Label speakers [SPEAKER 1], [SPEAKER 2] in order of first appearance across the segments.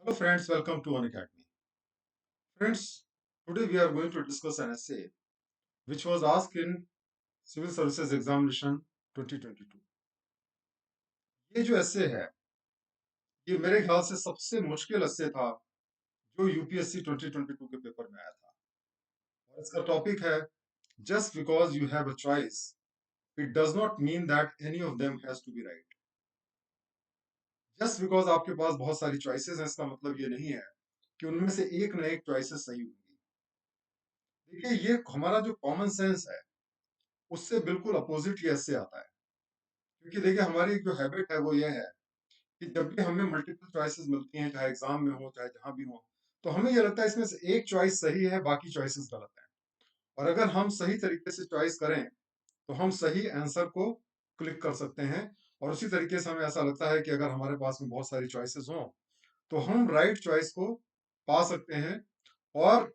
[SPEAKER 1] Hello friends, welcome to Unacademy. Friends, today we are going to discuss an essay which was asked in Civil Services Examination 2022. ये जो essay है, ये मेरे ख्याल से सबसे मुश्किल essay था जो यूपीएससी 2022 के पेपर में आया था। और इसका टॉपिक है Just because you have a choice, it does not mean that any of them has to be right. Just because आपके पास बहुत सारी choices हैं, इसका मतलब ये नहीं है कि उनमें से एक न एक choices सही होंगी। देखिए, ये हमारा जो कॉमन सेंस है उससे बिल्कुल अपोजिट ये ऐसे आता है। क्योंकि देखिए, हमारी जो हैबिट है वो ये है कि जब भी हमें मल्टीपल चॉइसेस मिलती हैं, चाहे एग्जाम में हो चाहे जहां भी हो, तो हमें ये लगता है इसमें से एक चॉइस सही है, बाकी चॉइसेस गलत हैं। और अगर हम सही तरीके से चॉइस करें तो हम सही आंसर को क्लिक कर सकते हैं। और उसी तरीके से हमें ऐसा लगता है कि अगर हमारे पास में बहुत सारी चॉइसेस हों तो हम राइट चॉइस को पा सकते हैं। और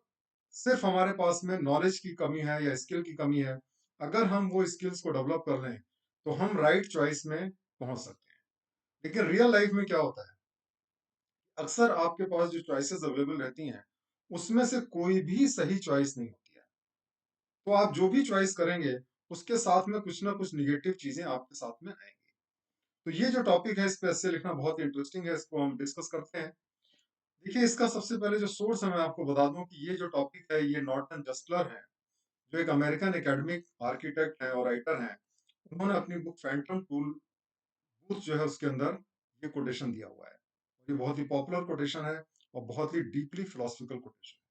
[SPEAKER 1] सिर्फ हमारे पास में नॉलेज की कमी है या स्किल की कमी है, अगर हम वो स्किल्स को डेवलप कर लें तो हम राइट चॉइस में पहुंच सकते हैं। लेकिन रियल लाइफ में क्या होता है, अक्सर आपके पास जो चॉइसेस अवेलेबल रहती हैं उसमें से कोई भी सही चॉइस नहीं होती है। तो आप जो भी चॉइस करेंगे उसके साथ में कुछ ना कुछ निगेटिव चीजें आपके साथ में आएंगी। तो ये जो टॉपिक है, इस पे ऐसे लिखना बहुत ही इंटरेस्टिंग है, इसको हम डिस्कस करते हैं। देखिए, इसका सबसे पहले जो सोर्स है मैं आपको बता दूं कि ये जो टॉपिक है ये नॉर्टन जस्टलर है, जो एक अमेरिकन एकेडमिक आर्किटेक्ट हैं और राइटर हैं। उन्होंने अपनी बुक फैंटम टूल बूथ जो है उसके अंदर ये कोटेशन दिया हुआ है। और ये बहुत ही पॉपुलर कोटेशन है और बहुत ही डीपली फिलोसफिकल कोटेशन।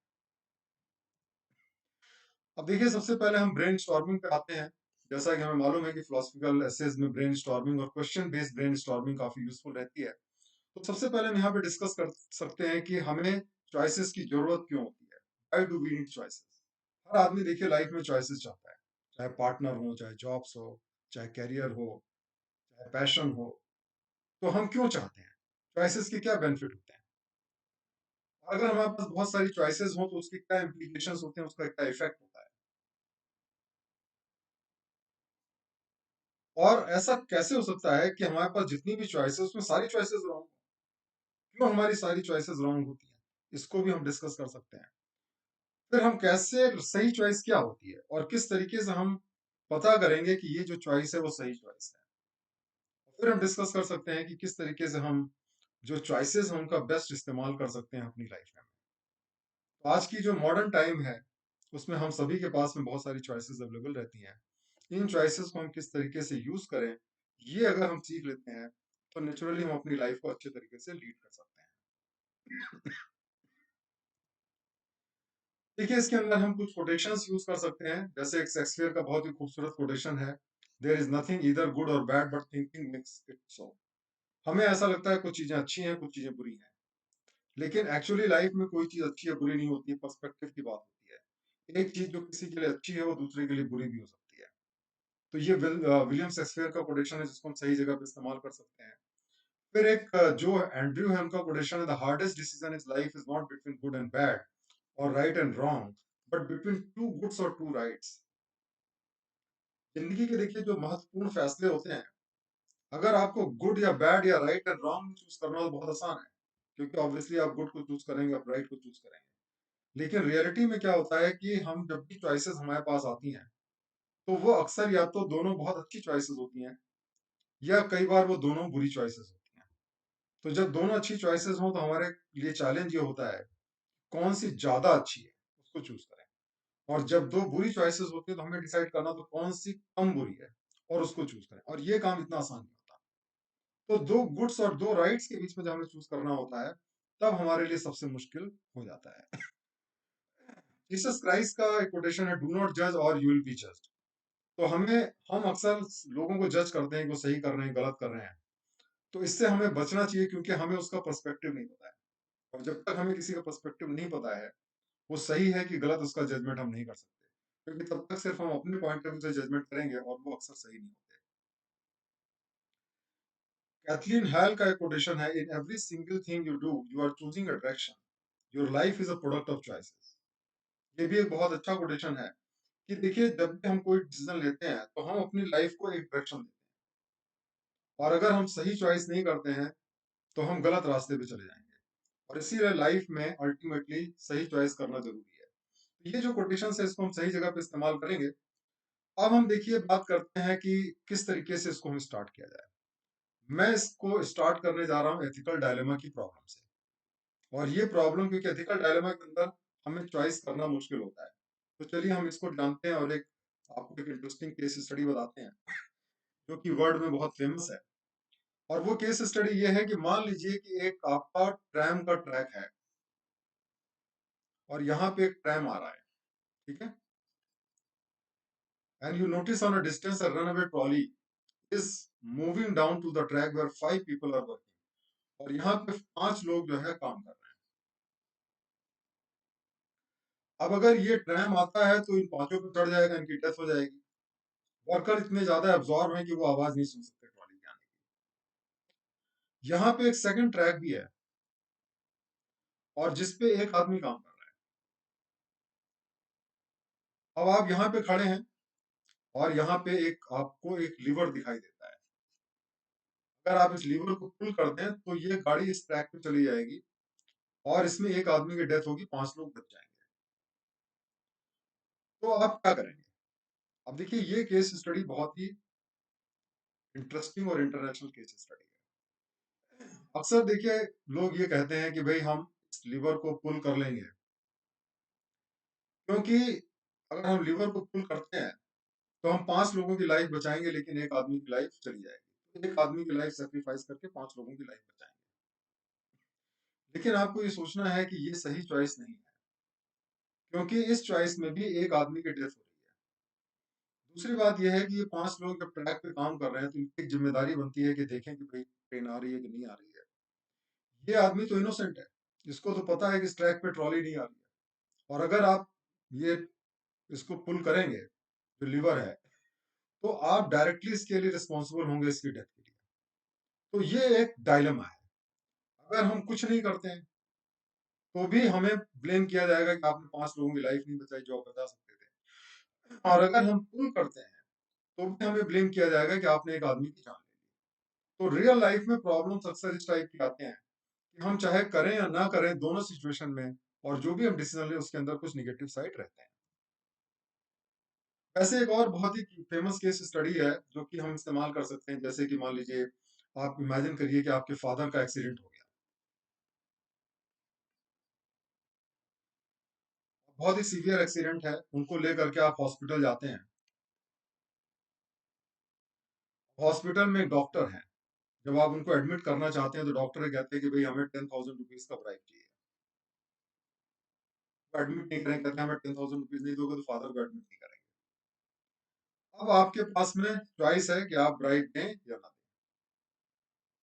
[SPEAKER 1] अब देखिए, सबसे पहले हम ब्रेन स्टॉर्मिंग पे आते हैं। जैसा कि हमें मालूम है कि फिलोसफिकल एसेज में ब्रेन स्टॉर्मिंग और क्वेश्चन बेस्ड ब्रेन स्टॉर्मिंग काफी यूजफुल रहती है। तो सबसे पहले हम यहाँ पे डिस्कस कर सकते हैं कि हमें चॉइसेस की जरूरत क्यों होती है। Why do we need choices? हर आदमी देखिए लाइफ में चॉइसेस चाहता है, चाहे पार्टनर हो, चाहे जॉब्स हो, चाहे कैरियर हो, चाहे पैशन हो। तो हम क्यों चाहते हैं? चॉइसेस के क्या बेनिफिट होते हैं? और अगर हमारे पास बहुत सारी चॉइसेस हो तो उसके क्या इम्प्लीकेशंस होते हैं, उसका क्या इफेक्ट होता है? और ऐसा कैसे हो सकता है कि हमारे पास जितनी भी चॉइसेस उसमें सारी चॉइसेस रॉन्ग? क्यों हमारी सारी चॉइसेस रॉन्ग होती हैं? इसको भी हम डिस्कस कर सकते हैं। फिर हम कैसे सही चॉइस क्या होती है और किस तरीके से हम पता करेंगे कि ये जो चॉइस है वो सही चॉइस है। फिर हम डिस्कस कर सकते हैं कि किस तरीके से हम जो चॉइसेस हैं उनका बेस्ट इस्तेमाल कर सकते हैं अपनी लाइफ में। तो आज की जो मॉडर्न टाइम है उसमें हम सभी के पास में बहुत सारी चॉइसेस अवेलेबल रहती हैं। इन चॉइसेस को हम किस तरीके से यूज करें, ये अगर हम सीख लेते हैं तो नेचुरली हम अपनी लाइफ को अच्छे तरीके से लीड कर सकते हैं। देखिए, इसके अंदर हम कुछ कोटेशंस यूज कर सकते हैं। जैसे एक शेक्सपियर का बहुत ही खूबसूरत कोटेशन है, there is nothing either good और bad but thinking makes it so. हमें ऐसा लगता है कुछ चीजें अच्छी हैं, कुछ चीजें बुरी हैं, लेकिन एक्चुअली लाइफ में कोई चीज अच्छी या बुरी नहीं होती है, पर्सपेक्टिव की बात होती है। एक चीज जो किसी के लिए अच्छी है वो दूसरे के लिए बुरी भी हो सकती है। तो ये विलियम शेक्सपियर का कोटेशन है जिसको हम सही जगह पे इस्तेमाल कर सकते हैं। फिर एक जो एंड्रयू है उनका कोटेशन है, the hardest decision is life is not between good and bad और right and wrong, but between two goods और टू राइट्स। जिंदगी के देखिए जो महत्वपूर्ण फैसले होते हैं, अगर आपको गुड या बैड या राइट एंड रॉन्ग चूज करना हो तो बहुत आसान है, क्योंकि ऑब्वियसली आप गुड को चूज करेंगे, आप राइट को चूज करेंगे। लेकिन रियलिटी में क्या होता है कि हम जब भी चॉइसेस हमारे पास आती हैं तो वो अक्सर या तो दोनों बहुत अच्छी चॉइसेस होती हैं या कई बार वो दोनों बुरी चॉइसेस होती हैं। तो जब दोनों अच्छी चॉइसेस हों तो हमारे लिए चैलेंज ये होता है कौन सी ज्यादा अच्छी है उसको चूज करें। और जब दो बुरी चॉइसेस होती है तो हमें डिसाइड करना तो कौन सी कम बुरी है और उसको चूज करें। और ये काम इतना आसान नहीं होता। तो दो गुड्स और दो राइट्स के बीच में जब हमें चूज करना होता है तब हमारे लिए सबसे मुश्किल हो जाता है। जीसस क्राइस्ट का एक कोटेशन है, डू नॉट जज और यू विल बी जज्ड। तो हम अक्सर लोगों को जज करते हैं कि वो सही कर रहे हैं, गलत कर रहे हैं। तो इससे हमें बचना चाहिए क्योंकि हमें उसका पर्सपेक्टिव नहीं पता है। और जब तक हमें किसी का पर्सपेक्टिव नहीं पता है, वो सही है कि गलत, उसका जजमेंट हम नहीं कर सकते। क्योंकि तब तक सिर्फ हम अपने पॉइंट ऑफ व्यू से जजमेंट करेंगे और वो अक्सर सही नहीं होते। कैथलीन हैल का एक कोटेशन है, in every single thing you do you are choosing a direction, your life is a product of choices. ये भी एक बहुत अच्छा कोटेशन है कि देखिए, जब भी हम कोई डिसीजन लेते हैं तो हम अपनी लाइफ को एक डायरेक्शन देते हैं। और अगर हम सही चॉइस नहीं करते हैं तो हम गलत रास्ते पे चले जाएंगे। और इसीलिए लाइफ में अल्टीमेटली सही चॉइस करना जरूरी है। तो ये जो कोटेशन है इसको हम सही जगह पे इस्तेमाल करेंगे। अब हम देखिए बात करते हैं कि किस तरीके से इसको हम स्टार्ट किया जाए। मैं इसको स्टार्ट करने जा रहा हूँ एथिकल डायलेमा की प्रॉब्लम से। और ये प्रॉब्लम क्योंकि एथिकल डायलेमा के अंदर हमें चॉइस करना मुश्किल होता है। तो चलिए हम इसको जानते हैं और एक आपको एक इंटरेस्टिंग केस स्टडी बताते हैं जो कि वर्ल्ड में बहुत फेमस है। और वो केस स्टडी ये है कि मान लीजिए कि एक आपका ट्रैम का ट्रैक है और यहाँ पे एक ट्रैम आ रहा है, ठीक है, and you notice on a distance a runaway trolley is moving down to the track where 5 people are working. और यहाँ पे 5 लोग जो है काम कर रहे हैं। अब अगर ये ट्रैम आता है तो इन पांचों पे चढ़ जाएगा, इनकी डेथ हो जाएगी। वर्कर इतने ज्यादा एब्जॉर्ब हैं कि वो आवाज नहीं सुन सकते ट्रॉली के आने की। यहाँ पे एक सेकंड ट्रैक भी है और जिसपे एक आदमी काम कर रहा है। अब आप यहाँ पे खड़े हैं और यहाँ पे एक आपको एक लीवर दिखाई देता है। अगर आप इस लीवर को पुल कर दें तो ये गाड़ी इस ट्रैक पे चली जाएगी और इसमें एक आदमी की डेथ होगी, 5 लोग बच जाएंगे। तो आप क्या करेंगे? अब देखिए ये केस स्टडी बहुत ही इंटरेस्टिंग और इंटरनेशनल केस स्टडी है। अक्सर देखिए लोग ये कहते हैं कि भाई हम इस लीवर को पुल कर लेंगे, क्योंकि अगर हम लीवर को पुल करते हैं तो हम 5 लोगों की लाइफ बचाएंगे लेकिन एक आदमी की लाइफ चली जाएगी। तो एक आदमी की लाइफ सेक्रीफाइस करके 5 लोगों की लाइफ बचाएंगे। लेकिन आपको ये सोचना है कि ये सही चॉइस नहीं है, क्योंकि इस चॉइस में भी एक आदमी की डेथ हो रही है। दूसरी बात यह है कि ये 5 लोग जब ट्रैक पे काम कर रहे हैं तो इनकी एक जिम्मेदारी बनती है कि देखें कि भाई ट्रेन आ रही है कि नहीं आ रही है। ये आदमी तो इनोसेंट है, इसको तो पता है कि इस ट्रैक पे ट्रॉली नहीं आ रही है। और अगर आप ये इसको पुल करेंगे जो लीवर है तो आप डायरेक्टली इसके लिए रिस्पॉन्सिबल होंगे इसकी डेथ के लिए। तो ये एक डायलेमा है। अगर हम कुछ नहीं करते हैं तो भी हमें ब्लेम किया जाएगा कि आपने 5 लोगों की लाइफ नहीं बचाई जो आप बचा सकते थे। और अगर हम पुल करते हैं तो भी हमें ब्लेम किया जाएगा कि आपने एक आदमी की जान ले ली। तो रियल लाइफ में प्रॉब्लम्स अक्सर इस टाइप के आते हैं कि हम चाहे करें या ना करें दोनों सिचुएशन में, और जो भी हम डिसीजन लें उसके अंदर कुछ निगेटिव साइड रहते हैं। वैसे एक और बहुत ही फेमस केस स्टडी है जो कि हम इस्तेमाल कर सकते हैं। जैसे कि मान लीजिए आप इमेजिन करिए कि आपके फादर का एक्सीडेंट हो गया, बहुत ही सीवियर एक्सीडेंट है, उनको लेकर के आप हॉस्पिटल जाते हैं। हॉस्पिटल में एक डॉक्टर है, जब आप उनको एडमिट करना चाहते हैं तो डॉक्टर कहते हैं कि भाई हमें 10,000 रुपीज का ब्राइब चाहिए। वो एडमिट नहीं करेंगे, कहते हैं हमें 10,000 रुपीज नहीं दोगे तो फादर को एडमिट नहीं करेंगे। अब आपके पास में चॉइस है कि आप ब्राइब दें या ना दें।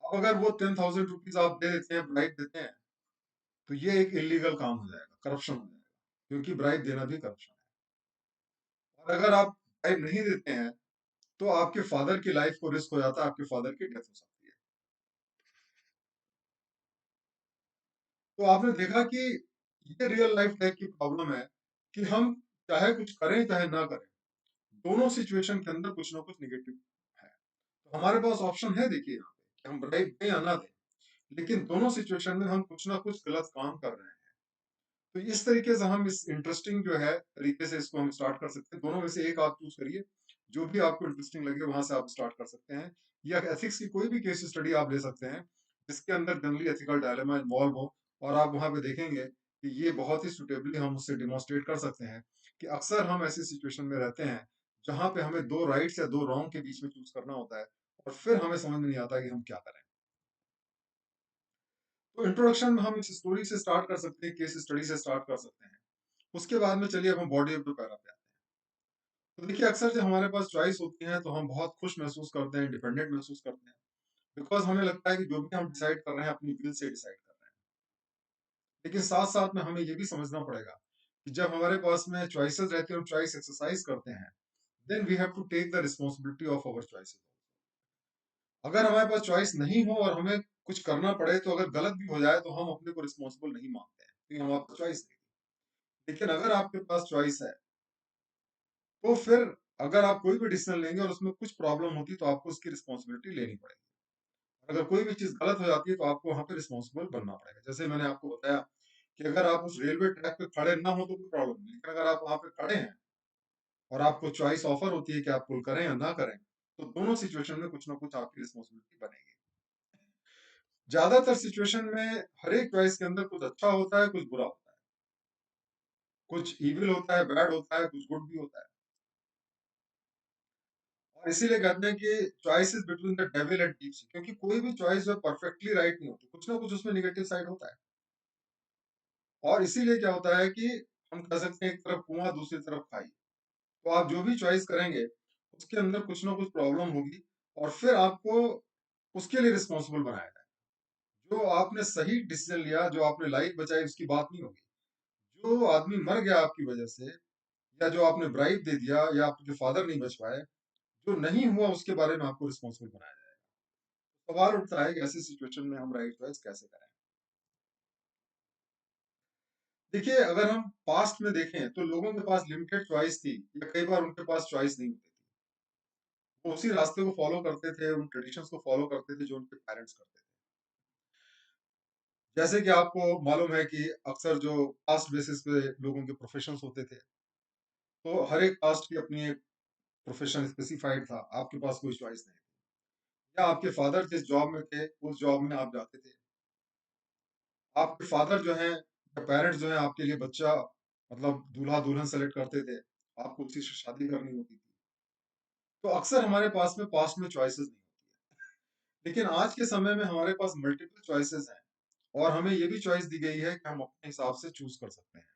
[SPEAKER 1] अब अगर वो 10,000 रुपीज आप दे देते हैं, ब्राइब देते हैं, तो ये एक इलीगल काम हो जाएगा, करप्शन हो जाएगा, क्योंकि ब्राइब देना भी करप्शन है। और अगर आप ब्राइब नहीं देते हैं तो आपके फादर की लाइफ को रिस्क हो जाता है, आपके फादर की डेथ हो सकती है। तो आपने देखा कि ये रियल लाइफ टाइप की प्रॉब्लम है कि हम चाहे कुछ करें चाहे ना करें, दोनों सिचुएशन के अंदर कुछ ना कुछ निगेटिव है। तो हमारे पास ऑप्शन है, देखिए यहाँ पे कि हम ब्राइब दें या ना दें, लेकिन दोनों सिचुएशन में हम कुछ ना कुछ गलत काम कर रहे हैं। तो इस तरीके से हम इस इंटरेस्टिंग जो है तरीके से इसको हम स्टार्ट कर सकते हैं। दोनों में से एक आप चूज करिए, जो भी आपको इंटरेस्टिंग लगे वहां से आप स्टार्ट कर सकते हैं। या एथिक्स की कोई भी केस स्टडी आप ले सकते हैं जिसके अंदर जनरली एथिकल डायलेमा इन्वॉल्व हो, और आप वहां पे देखेंगे कि ये बहुत ही सुटेबली हम उससे डिमॉन्स्ट्रेट कर सकते हैं कि अक्सर हम ऐसी सिचुएशन में रहते हैं जहां पे हमें दो राइट्स या दो रॉन्ग के बीच में चूज करना होता है और फिर हमें समझ में नहीं आता कि हम क्या करें। तो इंट्रोडक्शन में हम इस स्टोरी से स्टार्ट कर सकते हैं, केस स्टडी से स्टार्ट कर सकते हैं। उसके बाद में चलिए अब हम बॉडी ऑफ द पैरा पे आते हैं। तो देखिए अक्सर जब हमारे पास चॉइस होती है तो हम बहुत खुश महसूस करते हैं, इंडिपेंडेंट महसूस करते हैं, बिकॉज हमें लगता है कि जो भी हम डिसाइड कर रहे हैं अपनी विल से डिसाइड कर रहे हैं। लेकिन साथ साथ में हमें ये भी समझना पड़ेगा कि जब हमारे पास में चॉइसेस रहती है और चॉइस एक्सरसाइज करते हैं, then we have to take the responsibility of our choices. अगर हमारे पास चॉइस नहीं हो और हमें कुछ करना पड़े तो अगर गलत भी हो जाए तो हम अपने को रिस्पॉन्सिबल नहीं मानते हैं क्योंकि हमारे पास चॉइस नहीं थी। लेकिन अगर आपके पास चॉइस है तो फिर अगर आप कोई भी डिसीजन लेंगे और उसमें कुछ प्रॉब्लम होती तो आपको उसकी रिस्पॉन्सिबिलिटी लेनी पड़ेगी। अगर कोई भी चीज़ गलत हो जाती है तो आपको वहाँ पे रिस्पॉन्सिबल बनना पड़ेगा। जैसे मैंने आपको बताया कि अगर आप उस रेलवे ट्रैक पे खड़े ना हो तो कोई प्रॉब्लम नहीं, लेकिन अगर आप वहाँ पे खड़े हैं और आपको चॉइस ऑफर होती है कि आप पुल करें या ना करें, तो दोनों सिचुएशन में कुछ ना कुछ आपकी रिस्पॉन्सिबिलिटी बनेगी। ज़्यादातर सिचुएशन में हर एक चॉइस के अंदर कुछ अच्छा होता है, कुछ बुरा होता है। कुछ इविल होता है, बैड होता है, कुछ गुड भी होता है। और इसीलिए कहते हैं कि choice is between the devil and deep sea, क्योंकि कोई भी चॉइस जो परफेक्टली राइट नहीं होती, कुछ ना कुछ उसमें नेगेटिव साइड होता है। और इसीलिए क्या होता है कि हम कह सकते हैं एक तरफ कुआं दूसरी तरफ खाई। तो आप जो भी चॉइस करेंगे उसके अंदर कुछ ना कुछ प्रॉब्लम होगी और फिर आपको उसके लिए रिस्पॉन्सिबल बनाया जाए। जो आपने सही डिसीजन लिया, जो आपने लाइफ बचाई, उसकी बात नहीं होगी। जो आदमी मर गया आपकी वजह से, या जो आपने ब्राइब दे दिया, या आपके फादर नहीं बच पाए, जो नहीं हुआ उसके बारे में आपको रिस्पॉन्सिबल बनाया जाए। सवाल उठता है कि ऐसी सिचुएशन में हम राइट चॉइस कैसे करें। देखिए, अगर हम पास्ट में देखें तो लोगों के पास लिमिटेड चॉइस थी, या कई बार उनके पास चॉइस नहीं होती थी। वो उसी रास्ते को फॉलो करते थे, उन ट्रेडिशंस को फॉलो करते थे जो उनके पेरेंट्स करते थे। जैसे कि आपको मालूम है कि अक्सर जो कास्ट बेसिस पे लोगों के प्रोफेशंस होते थे, तो हर एक कास्ट की अपनी एक प्रोफेशन स्पेसिफाइड था, आपके पास कोई चॉइस नहीं थी। या आपके फादर जिस जॉब में थे उस जॉब में आप जाते थे। आपके फादर जो हैं या पेरेंट्स जो हैं आपके लिए बच्चा, मतलब दूल्हा दुल्हन सेलेक्ट करते थे, आपको उसी से शादी करनी होती थी। तो अक्सर हमारे पास में पास्ट में चॉइसेस नहीं होती है, लेकिन आज के समय में हमारे पास मल्टीपल चॉइसेस हैं और हमें ये भी चॉइस दी गई है कि हम अपने हिसाब से चूज कर सकते हैं।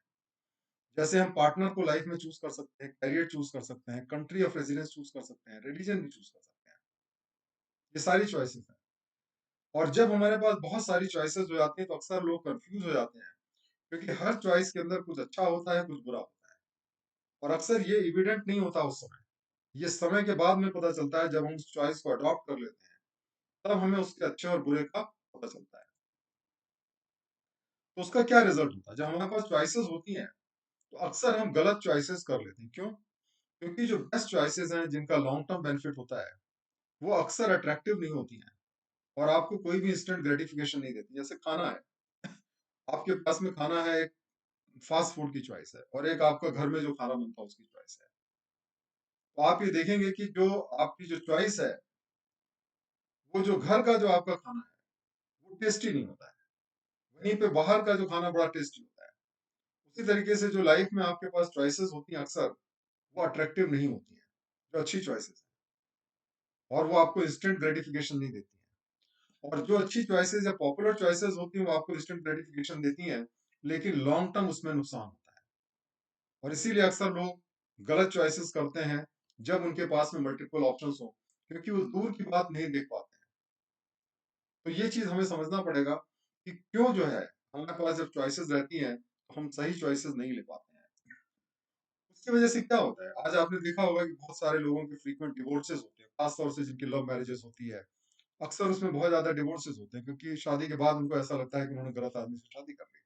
[SPEAKER 1] जैसे हम पार्टनर को लाइफ में चूज कर सकते हैं, करियर चूज कर सकते हैं, कंट्री ऑफ रेजिडेंस चूज कर सकते हैं, रिलीजन भी चूज कर सकते हैं। ये सारी चॉइसेस हैं। और जब हमारे पास बहुत सारी चॉइसेस हो जाती हैं तो अक्सर लोग कंफ्यूज हो जाते हैं, क्योंकि हर चॉइस के अंदर कुछ अच्छा होता है, कुछ बुरा होता है। और अक्सर ये इविडेंट नहीं होता उस समय। ये समय के बाद में पता चलता है, जब हम उस चॉइस को अडॉप्ट कर लेते हैं, तब हमें उसके अच्छे और बुरे का पता चलता है। तो उसका क्या रिजल्ट होता है? जब हमारे पास चॉइसेस होती हैं तो अक्सर हम गलत चॉइसेस कर लेते हैं। क्यों? क्योंकि जो बेस्ट चॉइसेस हैं, जिनका लॉन्ग टर्म बेनिफिट होता है, वो अक्सर अट्रैक्टिव नहीं होती हैं और आपको कोई भी इंस्टेंट ग्रेटिफिकेशन नहीं देती। जैसे खाना है, आपके पास में खाना है, एक फास्ट फूड की चॉइस है और एक आपका घर में जो खाना बनता है उसकी चॉइस है। तो आप ये देखेंगे कि जो आपकी जो चॉइस है, वो जो घर का जो आपका खाना है वो टेस्टी नहीं होता है। वहीं पे बाहर का जो खाना बड़ा टेस्टी होता है। उसी तरीके से जो लाइफ में आपके पास चॉइसेस होती हैं अक्सर, वो अट्रैक्टिव नहीं होती हैं, जो अच्छी चॉइसेस है, और वो आपको इंस्टेंट ग्रेटिफिकेशन नहीं देती हैं। और जो अच्छी चॉइसेस या पॉपुलर चॉइसेस होती हैं वो आपको इंस्टेंट ग्रेटिफिकेशन देती हैं, लेकिन लॉन्ग टर्म उसमें नुकसान होता है। और इसीलिए अक्सर लोग गलत चॉइसेस करते हैं जब उनके पास में मल्टीपल ऑप्शंस हो, क्योंकि वो दूर की बात नहीं देख पाते हैं। तो ये चीज हमें समझना पड़ेगा कि क्यों जो है हमारे पास जब चॉइसेस रहती हैं तो हम सही चॉइसेस नहीं ले पाते हैं। उसकी वजह से क्या होता है, आज आपने देखा होगा कि बहुत सारे लोगों के फ्रीक्वेंट डिवोर्सेस होते हैं, खासतौर से जिनकी लव मैरिजेस होती है। अक्सर उसमें बहुत ज्यादा डिवोर्सेस होते हैं, क्योंकि शादी के बाद उनको ऐसा लगता है कि उन्होंने गलत आदमी से शादी कर ली।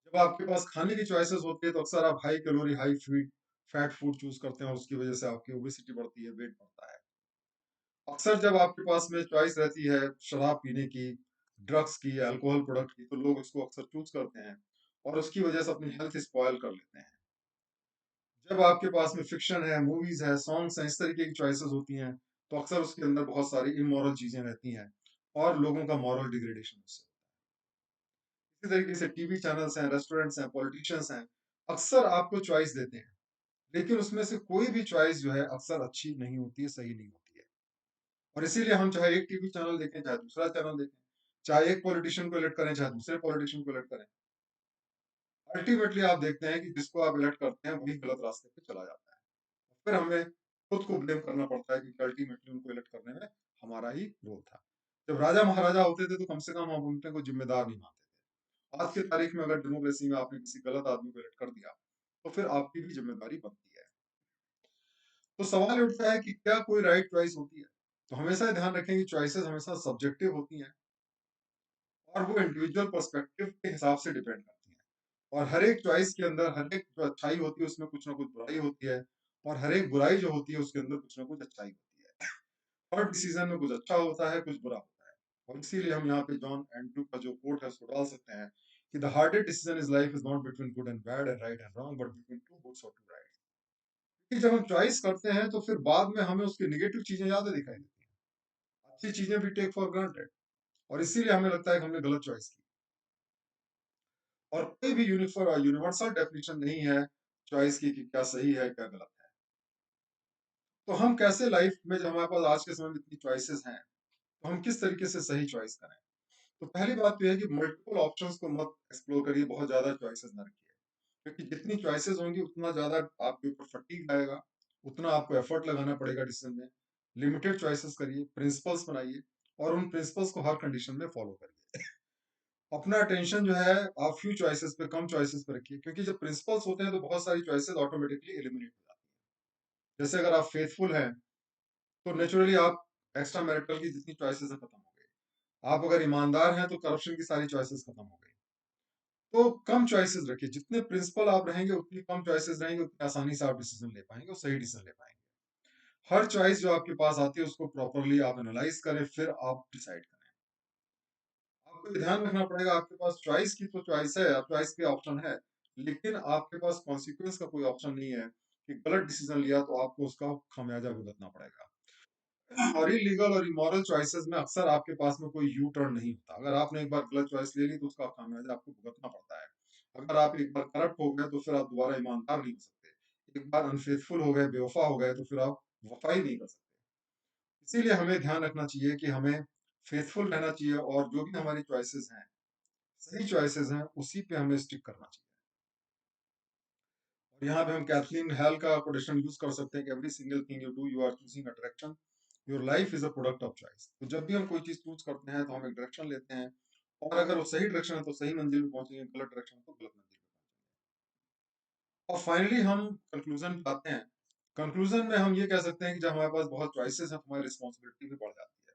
[SPEAKER 1] जब आपके पास खाने की चॉइसेस होती है तो अक्सर आप high calorie high fat food choose करते हैं और उसकी वजह से आपकी ओबेसिटी बढ़ती है, वेट बढ़ता है। अक्सर जब आपके पास में चॉइस रहती है शराब पीने की, ड्रग्स की, अल्कोहल प्रोडक्ट की, तो लोग इसको अक्सर चूज करते हैं और उसकी वजह से अपनी हेल्थ स्पॉयल कर लेते हैं। जब आपके पास में फिक्शन है, मूवीज है, सॉन्ग्स हैं, इस तरीके की चॉइसेस होती हैं, तो अक्सर उसके अंदर बहुत सारी इमोरल चीजें रहती हैं और लोगों का मॉरल डिग्रेडेशन उससे। इसी तरीके से टीवी चैनल्स हैं, रेस्टोरेंट्स हैं, पॉलिटिशियंस हैं, अक्सर आपको चॉइस देते हैं, लेकिन उसमें से कोई भी चॉइस जो है अक्सर अच्छी नहीं होती है, सही नहीं होती है। और इसीलिए हम चाहे एक टीवी चैनल देखें, चाहे दूसरा चैनल देखें, चाहे एक पॉलिटिशियन को इलेक्ट करें, चाहे दूसरे पॉलिटिशियन को इलेक्ट करें, अल्टीमेटली आप देखते हैं कि जिसको आप इलेक्ट करते हैं वही गलत रास्ते पे चला जाता है। फिर हमें खुद को ब्लेम करना पड़ता है, क्योंकि अल्टीमेटली उनको इलेक्ट करने में हमारा ही रोल था। जब राजा महाराजा होते थे तो कम से कम हम उनके को जिम्मेदार नहीं मानते थे। आज की तारीख में अगर डेमोक्रेसी में आपने किसी गलत आदमी को इलेक्ट कर दिया, तो फिर आपकी भी जिम्मेदारी बनती है। तो सवाल ये उठता है कि क्या कोई राइट चॉइस होती है? तो हमेशा ध्यान रखें कि चॉइसेस हमेशा सब्जेक्टिव होती हैं और वो इंडिविजुअल पर्सपेक्टिव के हिसाब से डिपेंड करती हैं। और हर एक चॉइस के अंदर हर एक जो अच्छाई होती है उसमें कुछ ना कुछ बुराई होती है, और हर एक बुराई जो होती है उसके अंदर कुछ ना कुछ अच्छाई होती है। हर डिसीजन में कुछ अच्छा होता है, कुछ बुरा होता है। और इसीलिए हम यहाँ पे जॉन एंड्रू का जो कोट है उसको डाल सकते हैं कि the hardest decision is life is not between good and bad and right and wrong but between two goods और टू राइट। कि जब हम चॉइस करते हैं तो फिर बाद में हमें उसकी नेगेटिव चीजें ज्यादा दिखाई देती हैं, अच्छी चीजें भी टेक फॉर ग्रांटेड, और इसीलिए हमें लगता है कि हमने गलत चॉइस की। और कोई भी यूनिवर्सल डेफिनेशन नहीं है चॉइस की कि क्या सही है क्या गलत है। तो हम कैसे लाइफ में जब हमारे पास आज के समय में इतनी चॉइसेस हैं तो हम किस तरीके से सही चॉइस करें। तो पहली बात तो यह है कि मल्टीपल ऑप्शंस को मत एक्सप्लोर करिए, बहुत ज्यादा चॉइसेस ना रखिए, क्योंकि जितनी चॉइसेस होंगी उतना ज्यादा आपके ऊपर फटीग आएगा, उतना आपको एफर्ट लगाना पड़ेगा डिसीजन में। लिमिटेड चॉइसेस करिए, प्रिंसिपल्स बनाइए, और उन प्रिंसिपल्स को हर कंडीशन में फॉलो करिए। अपना अटेंशन जो है आप फ्यू चॉइसेस पे, कम चॉइसेस पे रखिए, क्योंकि जब प्रिंसिपल्स होते हैं तो बहुत सारी चॉइसेस ऑटोमेटिकली एलिमिनेट हो जाती है। जैसे अगर आप फेथफुल हैं तो नेचुरली आप एक्स्ट्रा मैरिटल की जितनी चॉइसेस है खत्म हो गई। आप अगर ईमानदार हैं तो करप्शन की सारी चॉइसेस खत्म हो गई। तो कम चॉइसेस रखिए, जितने प्रिंसिपल आप रहेंगे उतनी कम चॉइसेस रहेंगे, उतनी आसानी से आप डिसीजन ले पाएंगे और सही डिसीजन ले पाएंगे। हर चॉइस जो आपके पास आती है उसको प्रॉपरली आप एनालाइज करें, फिर आप डिसाइड करें। आपको ये ध्यान रखना पड़ेगा, आपके पास चॉइस की तो चॉइस है, आप चॉइस के ऑप्शन है, लेकिन आपके पास कॉन्सिक्वेंस का कोई ऑप्शन नहीं है कि गलत डिसीजन लिया तो आपको उसका खामियाजा भुगतना पड़ेगा। और इलीगल और इमोरल चॉइसेस में अक्सर आपके पास में कोई यू टर्न नहीं होता। अगर आपने एक बार गलत चॉइस ले ली तो उसका खामियाजा आपको भुगतना पड़ता है। अगर आप एक बार करप्ट हो गए तो फिर आप दोबारा ईमानदार नहीं हो सकते। एक बार अनफेथफुल हो गए, बेवफा हो गए, तो फिर आप वफाई नहीं कर सकते। इसीलिए हमें ध्यान रखना चाहिए कि हमें फेथफुल रहना चाहिए, और जो भी हमारी चॉइसेस हैं, सही चॉइसेस हैं, उसी पे हमें स्टिक करना चाहिए। और यहाँ पे हम कैथलीन हेल का कोटेशन यूज कर सकते हैं कि every single thing you do you are choosing a direction, your life is a product of choice. तो जब भी हम कोई चीज चूज करते हैं तो हम एक डायरेक्शन लेते हैं, और अगर वो सही डायरेक्शन है तो सही मंजिल पे पहुंचेंगे, गलत डायरेक्शन है तो गलत मंजिल पे पहुंचेंगे। और फाइनली हम कंक्लूजन पे आते हैं। कंक्लूजन में हम ये कह सकते हैं कि जब हमारे पास बहुत चॉइसेस हैं तो हमारी रिस्पॉन्सिबिलिटी भी बढ़ जाती है।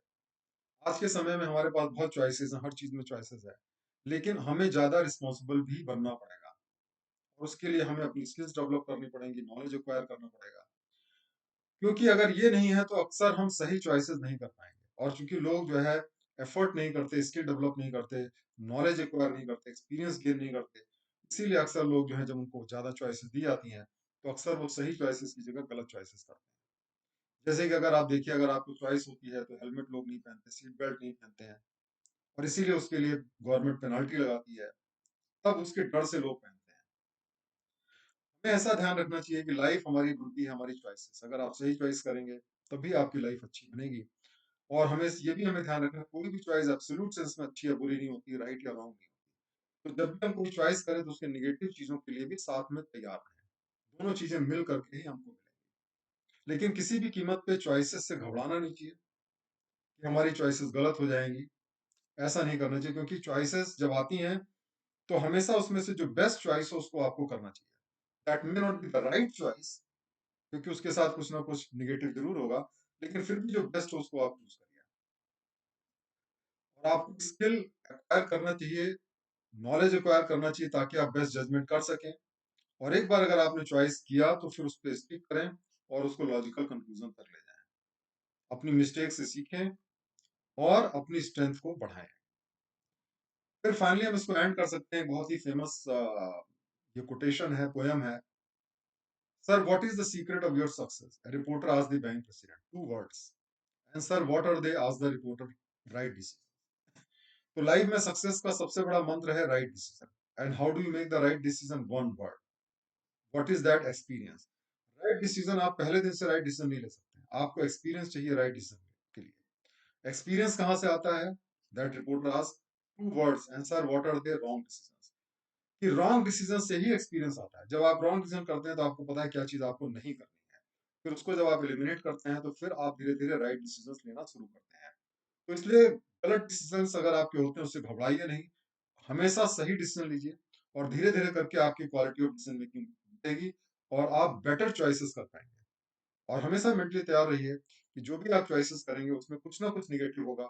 [SPEAKER 1] आज के समय में हमारे पास बहुत चॉइसेस हैं, हर चीज में चॉइसेस है, लेकिन हमें ज्यादा रिस्पॉन्सिबल भी बनना पड़ेगा। और उसके लिए हमें अपनी स्किल्स डेवलप करनी पड़ेंगी, नॉलेज एक्वायर करना पड़ेगा, क्योंकि अगर ये नहीं है तो अक्सर हम सही चॉइसेस नहीं कर पाएंगे। और चूंकि लोग जो है एफर्ट नहीं करते, स्किल डेवलप नहीं करते, नॉलेज एक्वायर नहीं करते, एक्सपीरियंस गेन नहीं करते, इसीलिए अक्सर लोग जो है जब उनको ज्यादा चॉइसेस दी जाती हैं तो अक्सर वो सही चॉइसेस की जगह गलत चॉइसेस करते हैं। जैसे कि अगर आप देखिए, अगर आपको चॉइस होती है तो हेलमेट लोग नहीं पहनते, सीट बेल्ट नहीं पहनते हैं, और इसीलिए उसके लिए गवर्नमेंट पेनल्टी लगाती है, तब उसके डर से लोग पहनते हैं। हमें ऐसा ध्यान रखना चाहिए कि लाइफ हमारी बनती है हमारी चॉइसेस, अगर आप सही चॉइस करेंगे तभी आपकी लाइफ अच्छी बनेगी। और हमें ध्यान रखना है, कोई भी चॉइस एब्सोल्यूट सेंस में अच्छी या बुरी नहीं होती, राइट या रॉन्ग नहीं होती। तो जब भी हम कोई चॉइस करें तो उसके निगेटिव चीजों के लिए भी साथ में तैयार रहें, दोनों चीजें मिल करके ही हमको मिलेंगी। लेकिन किसी भी कीमत पे चॉइसेस से घबराना नहीं चाहिए कि हमारी चॉइसेस गलत हो जाएंगी। ऐसा नहीं करना चाहिए, क्योंकि चॉइसेस जब आती हैं तो हमेशा उसमें से जो बेस्ट चॉइस हो उसको आपको करना चाहिए। That may not be the right choice, क्योंकि उसके साथ कुछ ना कुछ निगेटिव जरूर होगा, लेकिन फिर भी जो बेस्ट हो उसको आप चूज करिए। और आपको स्किल एक्वायर करना चाहिए, नॉलेज एक्वायर करना चाहिए, ताकि आप बेस्ट जजमेंट कर सकें। और एक बार अगर आपने चॉइस किया तो फिर उस पर स्टिक करें और उसको लॉजिकल कंक्लूजन तक ले जाएं। अपनी मिस्टेक से सीखें और अपनी स्ट्रेंथ को बढ़ाएं। फिर फाइनली हम इसको एंड कर सकते हैं, बहुत ही फेमस ये कोटेशन है, पोयम है। Sir, what is the secret of your success? A reporter asked the bank president. Two words. And sir, what are they? Asked the reporter. Right decision. तो लाइफ में success का सबसे बड़ा मंत्र है right decision. And how do you make the right decision? One word, what is that? Experience. Right decision आप पहले दिन से राइट डिसीजन नहीं ले सकते, आपको एक्सपीरियंस चाहिए राइट डिसीजन के लिए। एक्सपीरियंस कहाँ से आता है? That reporter asked, two words, and sir what are they? Wrong decision. कि रॉन्ग डिसीजन से ही एक्सपीरियंस आता है। जब आप रॉन्ग डिसीजन करते हैं तो आपको पता है क्या चीज आपको नहीं करनी है, फिर उसको जब आप एलिमिनेट करते हैं तो फिर आप धीरे धीरे राइट डिसीजन लेना शुरू करते हैं। तो इसलिए गलत डिसीजंस अगर आपके होते हैं उससे घबराइए नहीं, हमेशा सही डिसीजन लीजिए, और धीरे धीरे करके आपकी क्वालिटी ऑफ डिसीजन मेकिंग बढ़ेगी और आप बेटर चॉइसेस कर पाएंगे। और हमेशा मेंटली तैयार रहिए कि जो भी आप चॉइसेस करेंगे उसमें कुछ ना कुछ निगेटिव होगा।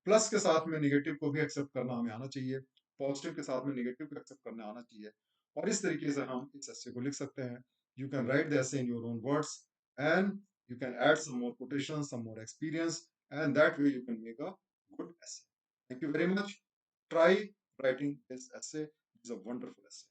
[SPEAKER 1] प्लस के साथ में निगेटिव को भी एक्सेप्ट करना हमें आना चाहिए, पॉजिटिव के साथ में निगेटिव को एक्सेप्ट करना आना चाहिए। और इस तरीके से हम इस एस्से को लिख सकते हैं। You can write the essay in your own words, and You can add some more quotations, some more experience, and that way you can make a good essay. Thank you very much. Try writing this essay. It's a wonderful essay.